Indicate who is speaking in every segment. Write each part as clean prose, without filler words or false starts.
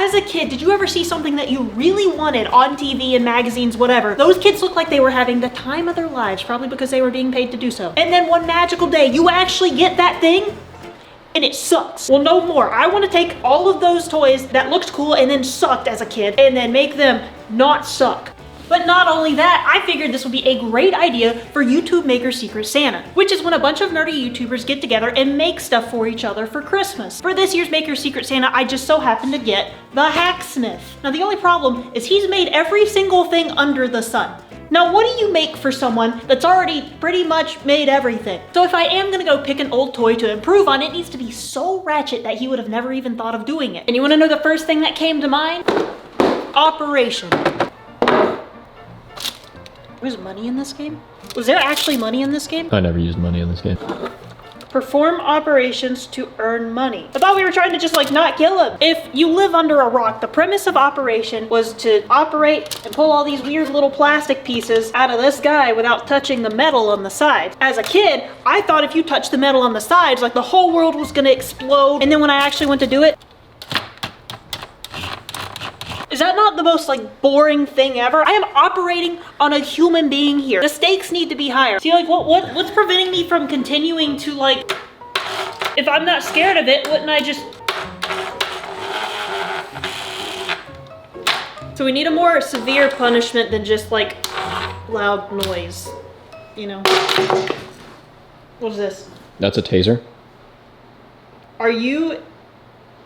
Speaker 1: As a kid, did you ever see something that you really wanted on TV and magazines, whatever? Those kids looked like they were having the time of their lives, probably because they were being paid to do so. And then one magical day, you actually get that thing, and it sucks. Well, no more. I want to take all of those toys that looked cool and then sucked as a kid, and then make them not suck. But not only that, I figured this would be a great idea for YouTube Maker Secret Santa, which is when a bunch of nerdy YouTubers get together and make stuff for each other for Christmas. For this year's Maker Secret Santa, I just so happened to get the Hacksmith. Now the only problem is he's made every single thing under the sun. Now what do you make for someone that's already pretty much made everything? So if I am gonna go pick an old toy to improve on, it needs to be so ratchet that he would have never even thought of doing it. And you wanna know the first thing that came to mind? Operation. Was money in this game? Was there actually money in this game?
Speaker 2: I never used money in this game.
Speaker 1: Perform operations to earn money. I thought we were trying to just like not kill him. If you live under a rock, the premise of Operation was to operate and pull all these weird little plastic pieces out of this guy without touching the metal on the sides. As a kid, I thought if you touched the metal on the sides, like the whole world was gonna explode. And then when I actually went to do it, is that not the most like boring thing ever? I am operating on a human being here. The stakes need to be higher. See, like what's preventing me from continuing to like, if I'm not scared of it, wouldn't I just? So we need a more severe punishment than just like loud noise, you know? What is this?
Speaker 2: That's a taser.
Speaker 1: Are you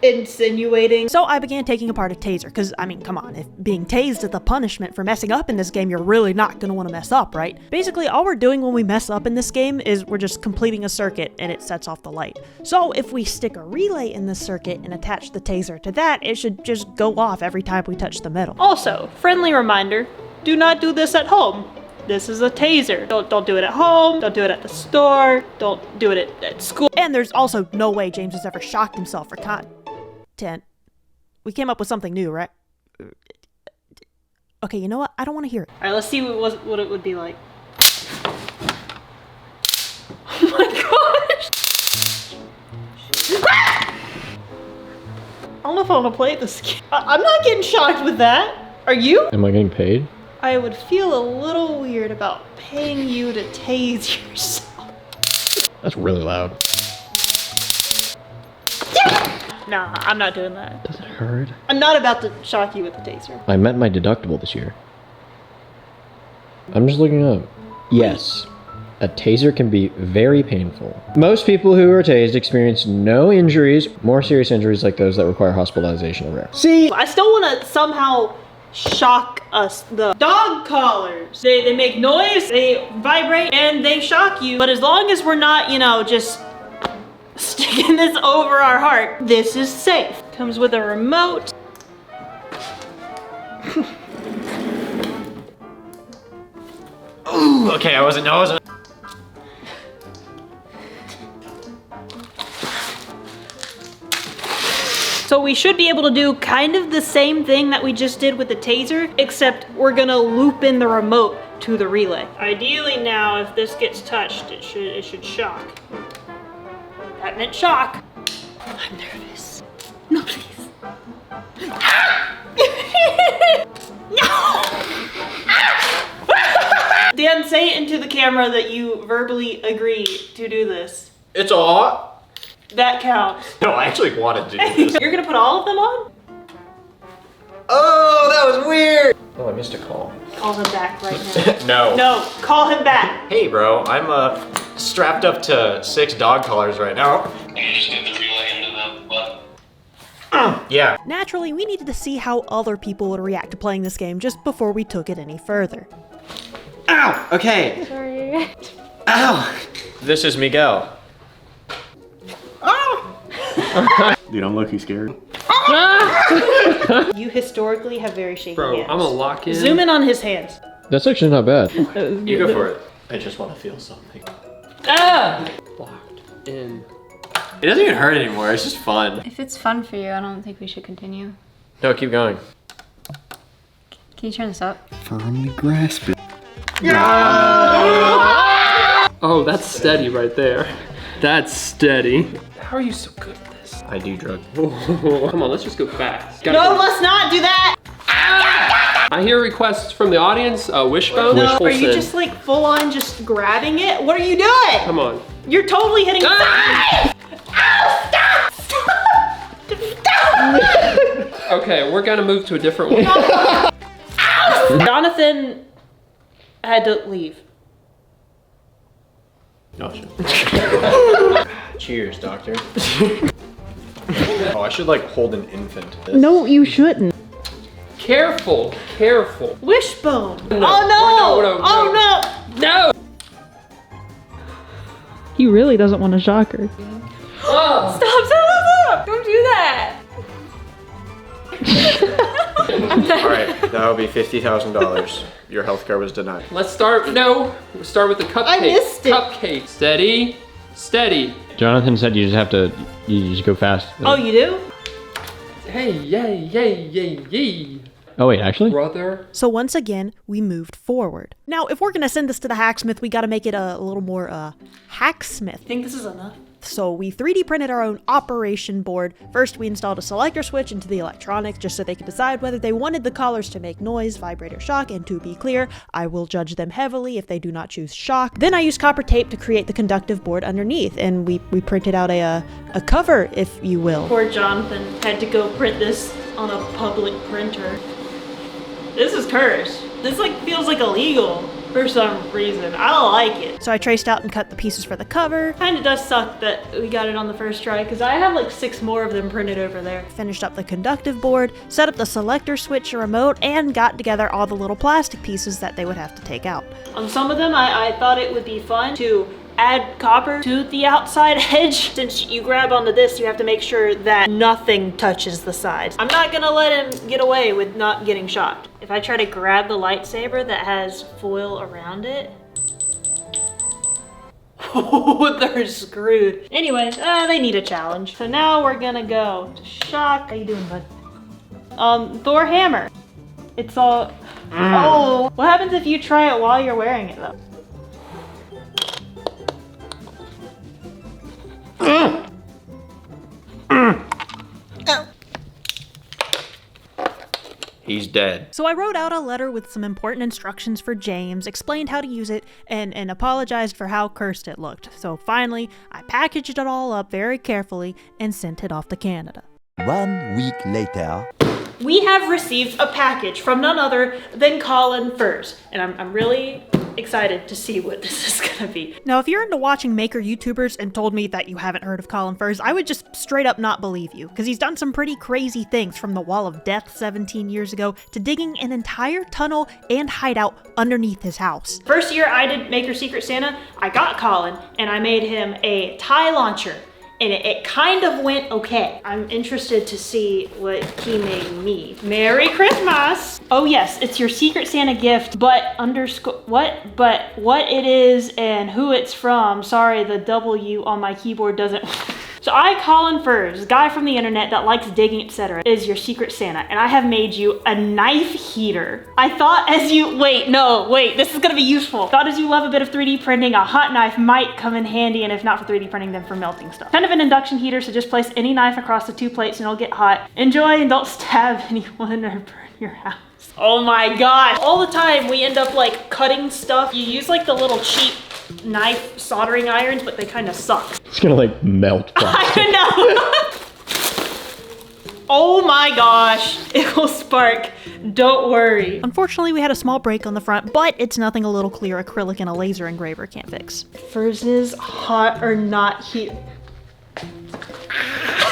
Speaker 1: insinuating? So I began taking apart a taser, because I mean, come on, if being tased is the punishment for messing up in this game, you're really not gonna want to mess up, right? Basically, all we're doing when we mess up in this game is we're just completing a circuit and it sets off the light. So if we stick a relay in this circuit and attach the taser to that, it should just go off every time we touch the metal. Also, friendly reminder, do not do this at home. This is a taser. Don't do it at home. Don't do it at the store. Don't do it at school. And there's also no way James has ever shocked himself for content. We came up with something new, right? Okay, you know what? I don't want to hear it. All right, let's see what it would be like. Oh my gosh! I don't know if I want to play this game. I'm not getting shocked with that. Are you?
Speaker 2: Am I getting paid?
Speaker 1: I would feel a little weird about paying you to tase yourself.
Speaker 2: That's really loud.
Speaker 1: Nah, I'm not doing that.
Speaker 2: Does it hurt?
Speaker 1: I'm not about to shock you with the taser.
Speaker 2: I met my deductible this year. I'm just looking up. Yes, a taser can be very painful. Most people who are tased experience no injuries. More serious injuries like those that require hospitalization are rare. See?
Speaker 1: I still want to somehow shock us. The dog collars. They make noise, they vibrate, and they shock you. But as long as we're not, you know, just sticking this over our heart, this is safe. Comes with a remote.
Speaker 3: Ooh, okay, I wasn't.
Speaker 1: So we should be able to do kind of the same thing that we just did with the taser, except we're gonna loop in the remote to the relay. Ideally now, if this gets touched, it should shock. That meant shock. I'm nervous. No, please. No! Dan, say it into the camera that you verbally agree to do this.
Speaker 3: It's all.
Speaker 1: That counts.
Speaker 3: No, I actually wanted to do this.
Speaker 1: You're gonna put all of them on?
Speaker 3: Oh, that was weird. Oh, I missed a call.
Speaker 1: Call him back right now.
Speaker 3: No.
Speaker 1: No, call him back.
Speaker 3: Hey, bro, I'm strapped up to 6 dog collars right now.
Speaker 4: Can you just get the relay into the button?
Speaker 3: Yeah.
Speaker 1: Naturally, we needed to see how other people would react to playing this game just before we took it any further.
Speaker 3: Ow! Okay.
Speaker 5: Sorry.
Speaker 3: Ow! This is Miguel.
Speaker 6: Dude, I'm low-key scared.
Speaker 1: You historically have very shaky hands.
Speaker 7: I'm gonna lock in.
Speaker 1: Zoom in on his hands.
Speaker 2: That's actually not bad.
Speaker 3: You go for it. I just want to feel something.
Speaker 1: Ah!
Speaker 7: Locked in.
Speaker 3: It doesn't even hurt anymore, it's just fun.
Speaker 5: If it's fun for you, I don't think we should continue.
Speaker 3: No, keep going.
Speaker 5: Can you turn this up?
Speaker 6: Firmly grasp it.
Speaker 7: Oh, that's steady right there. That's steady. How are you so good at this? drugs.
Speaker 2: I do drug.
Speaker 7: Come on, let's just go fast.
Speaker 1: No, let's not do that.
Speaker 7: I hear requests from the audience. Wishbone.
Speaker 1: No, are you
Speaker 7: Wishful
Speaker 1: just
Speaker 7: sin.
Speaker 1: like full on just grabbing it? What are you doing?
Speaker 7: Come on.
Speaker 1: You're totally hitting.
Speaker 7: Ah!
Speaker 1: Ow, stop! Stop!
Speaker 7: Okay, we're gonna move to a different one.
Speaker 1: Jonathan had to leave.
Speaker 2: Oh, shit. Cheers, doctor.
Speaker 3: Oh, I should like hold an infant.
Speaker 1: No, you shouldn't.
Speaker 7: Careful, careful.
Speaker 1: Wishbone.
Speaker 7: No,
Speaker 1: Oh no!
Speaker 7: no, no,
Speaker 1: Oh no!
Speaker 7: No!
Speaker 1: He really doesn't want to shock her.
Speaker 7: Oh.
Speaker 5: Stop! Don't do that.
Speaker 3: All right, that'll be $50,000. Your health care was denied.
Speaker 7: Let's start. No, we'll start with the cupcake.
Speaker 1: I missed it.
Speaker 7: Cupcake. Steady, steady.
Speaker 2: Jonathan said you just have to, you just go fast.
Speaker 1: Oh, you do?
Speaker 7: Hey, yay, yay, yay, yay.
Speaker 2: Oh wait, actually?
Speaker 7: Brother.
Speaker 1: So once again, we moved forward. Now, if we're gonna send this to the hacksmith, we gotta make it a little more, hacksmith. Think this is enough? So we 3D printed our own operation board. First, we installed a selector switch into the electronics just so they could decide whether they wanted the collars to make noise, vibrate, or shock, and to be clear, I will judge them heavily if they do not choose shock. Then I used copper tape to create the conductive board underneath, and we printed out a cover, if you will. Poor Jonathan had to go print this on a public printer. This is cursed. This feels like illegal for some reason. I don't like it. So I traced out and cut the pieces for the cover. Kinda does suck that we got it on the first try because I have like 6 more of them printed over there. Finished up the conductive board, set up the selector switch and remote, and got together all the little plastic pieces that they would have to take out. On some of them, I thought it would be fun to add copper to the outside edge. Since you grab onto this, you have to make sure that nothing touches the sides. I'm not gonna let him get away with not getting shocked. If I try to grab the lightsaber that has foil around it, oh, they're screwed. Anyways, they need a challenge. So now we're gonna go to shock. How you doing, bud? Thor hammer. It's all, oh. What happens if you try it while you're wearing it though?
Speaker 3: He's dead.
Speaker 1: So I wrote out a letter with some important instructions for James, explained how to use it, and apologized for how cursed it looked. So finally, I packaged it all up very carefully and sent it off to Canada.
Speaker 8: 1 week later.
Speaker 1: We have received a package from none other than Colin Furs, and I'm really excited to see what this is gonna be. Now, if you're into watching maker YouTubers and told me that you haven't heard of Colin Furs, I would just straight up not believe you, because he's done some pretty crazy things, from the Wall of Death 17 years ago to digging an entire tunnel and hideout underneath his house. First year I did Maker Secret Santa, I got Colin and I made him a tie launcher. And it kind of went okay. I'm interested to see what he made me. Merry Christmas! Oh yes, it's your Secret Santa gift, but what it is and who it's from. Sorry, the W on my keyboard doesn't. So I, Colin Furs, guy from the internet that likes digging, etc., is your Secret Santa, and I have made you a knife heater. I thought this is gonna be useful. Thought as you love a bit of 3D printing, a hot knife might come in handy, and if not for 3D printing, then for melting stuff. Kind of an induction heater, so just place any knife across the 2 plates and it'll get hot. Enjoy and don't stab anyone or burn your house. Oh my gosh. All the time we end up like cutting stuff. You use like the little cheap knife soldering irons, but they kind of suck.
Speaker 2: It's gonna like melt.
Speaker 1: I know. Oh my gosh, it will spark. Don't worry. Unfortunately, we had a small break on the front, but it's nothing a little clear acrylic and a laser engraver can't fix. Furs is hot or not heat.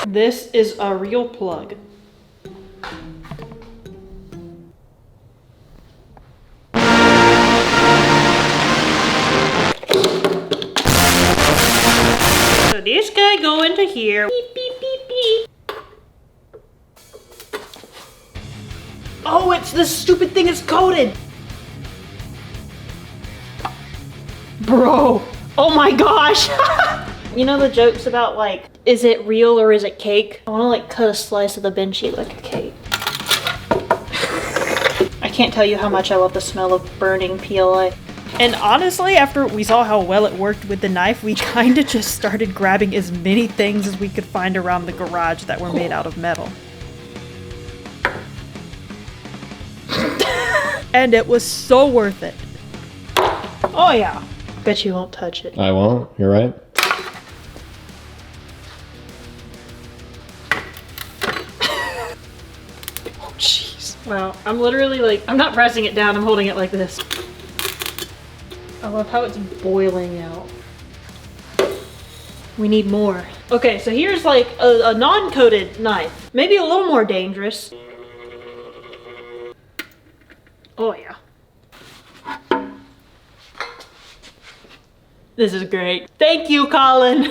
Speaker 1: This is a real plug. So this guy go into here. Beep, beep, beep, beep. Oh, it's this stupid thing is coated. Bro, oh my gosh. You know the jokes about like, is it real or is it cake? I wanna like cut a slice of the bench sheet like a cake. I can't tell you how much I love the smell of burning PLA. And honestly, after we saw how well it worked with the knife, we kind of just started grabbing as many things as we could find around the garage that were made out of metal. And it was so worth it. Oh yeah. Bet you won't touch it.
Speaker 2: I won't. You're right.
Speaker 1: Oh jeez. Wow. I'm literally like, I'm not pressing it down, I'm holding it like this. I love how it's boiling out. We need more. Okay, so here's like a non-coated knife. Maybe a little more dangerous. Oh yeah. This is great. Thank you, Colin.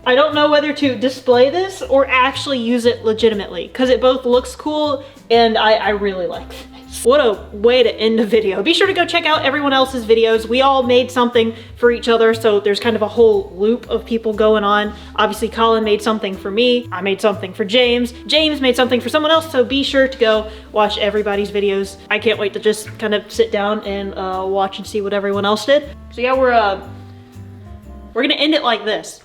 Speaker 1: I don't know whether to display this or actually use it legitimately because it both looks cool and I really like it. What a way to end a video. Be sure to go check out everyone else's videos. We all made something for each other, so there's kind of a whole loop of people going on. Obviously, Colin made something for me. I made something for James. James made something for someone else, so be sure to go watch everybody's videos. I can't wait to just kind of sit down and watch and see what everyone else did. So yeah, we're gonna end it like this.